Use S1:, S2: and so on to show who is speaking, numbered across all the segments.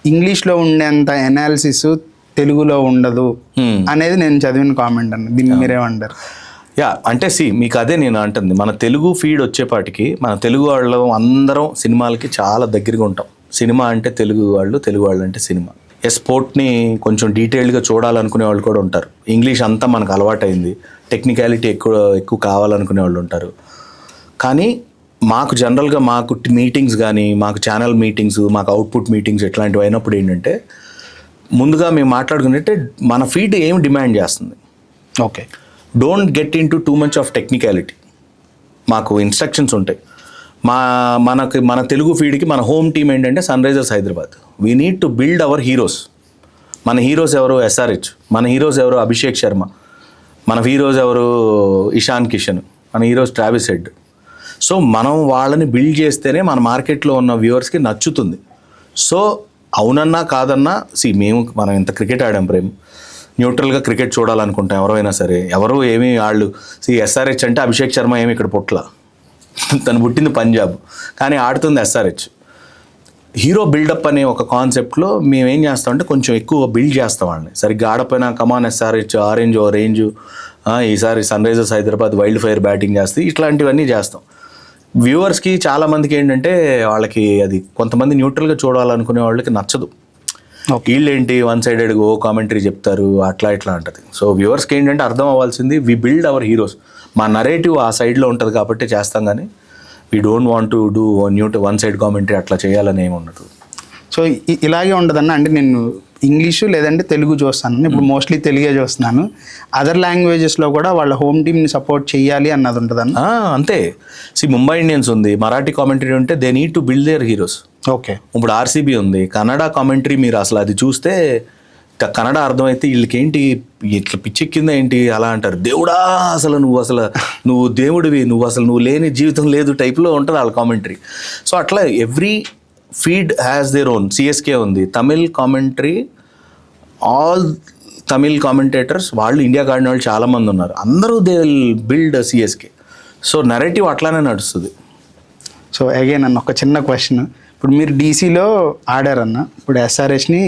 S1: ఇంగ్లీష్లో ఉండేంత ఎనాలిసిస్ తెలుగులో ఉండదు అనేది నేను చదివిన కామెంట్ అన్న. దీన్ని మీరేమంటారు?
S2: అంటే మీకు అదే నేను అంటుంది, మన తెలుగు ఫీడ్ వచ్చేపాటికి మన తెలుగు వాళ్ళు అందరం సినిమాలకి చాలా దగ్గరగా ఉంటాం. సినిమా అంటే తెలుగు వాళ్ళు అంటే సినిమా. స్పోర్ట్ని కొంచెం డీటెయిల్డ్గా చూడాలనుకునే వాళ్ళు కూడా ఉంటారు. ఇంగ్లీష్ అంతా మనకు అలవాటైంది, టెక్నికాలిటీ ఎక్కువ కావాలనుకునే వాళ్ళు ఉంటారు. కానీ మాకు జనరల్గా మాకు మీటింగ్స్ కానీ, మాకు ఛానల్ మీటింగ్స్, మాకు అవుట్పుట్ మీటింగ్స్ ఇట్లాంటివి అయినప్పుడు ఏంటంటే ముందుగా మేము మాట్లాడుకున్నట్టే మన ఫీడ్ ఏం డిమాండ్ చేస్తుంది.
S1: Okay,
S2: don't get into too much of technicality. మాకు ఇన్స్ట్రక్షన్స్ ఉంటాయి. మన తెలుగు ఫీడ్కి మన హోమ్ టీమ్ ఏంటంటే Sunrisers Hyderabad. We need to build our heroes. మన హీరోస్ ఎవరు? SRH. మన హీరోస్ ఎవరు? అభిషేక్ శర్మ. మన హీరోస్ ఎవరు? ఇషాన్ కిషన్. మన హీరోస్ ట్రావిస్ హెడ్. సో మనం వాళ్ళని బిల్డ్ చేస్తేనే మన మార్కెట్లో ఉన్న వ్యూవర్స్కి నచ్చుతుంది. సో అవునన్నా కాదన్నా మనం ఇంత క్రికెట్ ఆడాం ప్రేమ్, న్యూట్రల్గా క్రికెట్ చూడాలనుకుంటాం ఎవరైనా సరే. ఎవరు ఏమీ వాళ్ళు SRH అంటే అభిషేక్ శర్మ ఏమి ఇక్కడ పుట్ల, తను పుట్టింది పంజాబ్ కానీ ఆడుతుంది SRH. హీరో బిల్డప్ అనే ఒక కాన్సెప్ట్లో మేము ఏం చేస్తామంటే కొంచెం ఎక్కువ బిల్డ్ చేస్తాం వాళ్ళని. సరిగ్గా ఆడపోయినా కమాన్ SRH ఆరెంజ్ ఈసారి Sunrisers Hyderabad wild fire batting చేస్తే ఇట్లాంటివన్నీ చేస్తాం. వ్యూవర్స్కి చాలామందికి ఏంటంటే వాళ్ళకి అది కొంతమంది న్యూట్రల్గా చూడాలనుకునే వాళ్ళకి నచ్చదు. వీళ్ళేంటి వన్ సైడెడ్ కామెంటరీ చెప్తారు అట్లా అంటది. సో వ్యూవర్స్కి ఏంటంటే అర్థం అవ్వాల్సింది వి బిల్డ్ అవర్ హీరోస్. మా నరేటివ్ ఆ సైడ్లో ఉంటుంది కాబట్టి చేస్తాం, కానీ we don't want to do one side commentary అట్లా చేయాలని ఏమి ఉండదు.
S1: సో ఇలాగే ఉండదన్న. అంటే నేను ఇంగ్లీషు లేదంటే తెలుగు చూస్తాను, ఇప్పుడు మోస్ట్లీ తెలుగే చూస్తున్నాను. అదర్ లాంగ్వేజెస్లో కూడా వాళ్ళ హోమ్ టీమ్ని సపోర్ట్ చేయాలి అన్నది ఉంటుందన్న.
S2: అంతే. ముంబై ఇండియన్స్ ఉంది, మరాఠీ కామెంటరీ ఉంటే they need to build there heroes.
S1: Okay, ఇప్పుడు
S2: RCB ఉంది, కన్నడ కామెంటరీ మీరు అసలు అది చూస్తే కన్నడ అర్థమైతే వీళ్ళకేంటి ఇట్లా పిచ్చెక్కిందా ఏంటి అలా అంటారు. దేవుడా నువ్వు దేవుడివి, నువ్వు లేని జీవితం లేదు టైప్లో ఉంటుంది వాళ్ళ కామెంటరీ. సో అట్లా every feed has their own. CSK ఉంది, Tamil commentary, all Tamil commentators వాళ్ళు ఇండియాకి ఆడిన వాళ్ళు చాలామంది ఉన్నారు. అందరూ they will build CSK. So narrative అట్లానే నడుస్తుంది.
S1: సో అగైన్ అన్న ఒక చిన్న క్వశ్చన్, ఇప్పుడు మీరు DCలో ఆడారన్న, ఇప్పుడు SRHని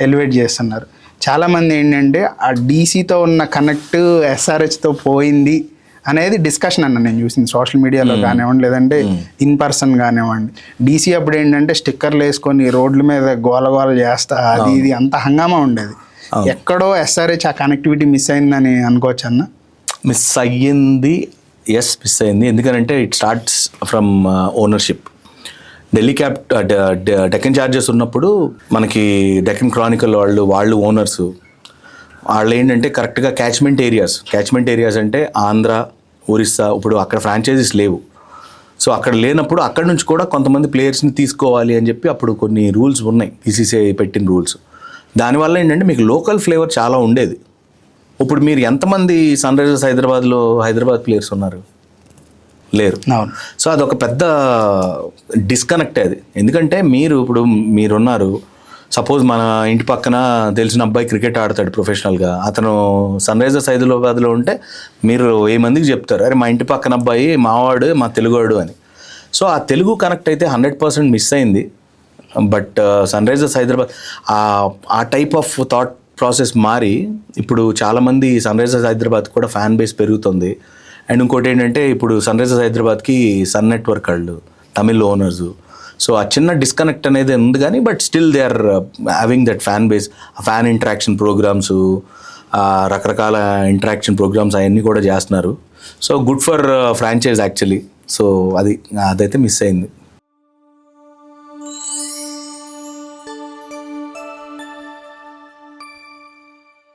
S1: ఎలివేట్ చేస్తున్నారు. చాలామంది ఏంటంటే ఆ DCతో ఉన్న కనెక్ట్ SRHతో పోయింది అనేది డిస్కషన్ అన్న నేను చూసింది సోషల్ మీడియాలో కానివ్వండి, లేదంటే ఇన్ పర్సన్ కానివ్వండి. DC అప్పుడు ఏంటంటే స్టిక్కర్లు వేసుకొని రోడ్ల మీద గోల చేస్తా అది ఇది అంత హంగామా ఉండేది. ఎక్కడో SRH ఆ కనెక్టివిటీ మిస్ అయిందని అనుకోవచ్చు అన్న.
S2: మిస్ అయ్యింది, మిస్ అయింది. ఎందుకంటే it starts from ownership. Delhi Deccan charges ఉన్నప్పుడు మనకి డెక్కన్ క్రానికల్ వాళ్ళు ఓనర్స్ వాళ్ళు ఏంటంటే కరెక్ట్గా క్యాచ్మెంట్ ఏరియాస్ అంటే ఆంధ్ర, ఒరిస్సా, ఇప్పుడు అక్కడ ఫ్రాంచైజీస్ లేవు. సో అక్కడ లేనప్పుడు అక్కడ నుంచి కూడా కొంతమంది ప్లేయర్స్ని తీసుకోవాలి అని చెప్పి అప్పుడు కొన్ని రూల్స్ ఉన్నాయి, BCCI పెట్టిన రూల్స్. దానివల్ల ఏంటంటే మీకు లోకల్ ఫ్లేవర్ చాలా ఉండేది. ఇప్పుడు మీరు ఎంతమంది సన్ రైజర్స్ హైదరాబాద్ ప్లేయర్స్ ఉన్నారు? లేరు. సో అదొక పెద్ద డిస్కనెక్ట్ అది. ఎందుకంటే మీరున్నారు, సపోజ్ మన ఇంటి పక్కన తెలిసిన అబ్బాయి క్రికెట్ ఆడతాడు ప్రొఫెషనల్గా, అతను సన్ రైజర్స్ హైదరాబాద్లో ఉంటే మీరు 10 మందికి చెప్తారు, అరే మా ఇంటి పక్కన అబ్బాయి మావాడు, మా తెలుగువాడు అని. సో ఆ తెలుగు కనెక్ట్ అయితే 100% మిస్ అయింది. బట్ సన్ రైజర్స్ హైదరాబాద్ ఆ టైప్ ఆఫ్ థాట్ ప్రాసెస్ మారి ఇప్పుడు చాలామంది సన్ రైజర్స్ హైదరాబాద్ కూడా ఫ్యాన్ బేస్ పెరుగుతుంది. అండ్ ఇంకోటి ఏంటంటే ఇప్పుడు సన్ రైజర్స్ హైదరాబాద్కి సన్ నెట్వర్క్ వాళ్ళు తమిళ్ ఓనర్స్. సో ఆ చిన్న డిస్కనెక్ట్ అనేది ఉంది కానీ but still they are having that fan base. Fan interaction programs, రకరకాల ఇంటరాక్షన్ ప్రోగ్రామ్స్ అవన్నీ కూడా చేస్తున్నారు. So good for franchise actually. So అదైతే మిస్ అయింది.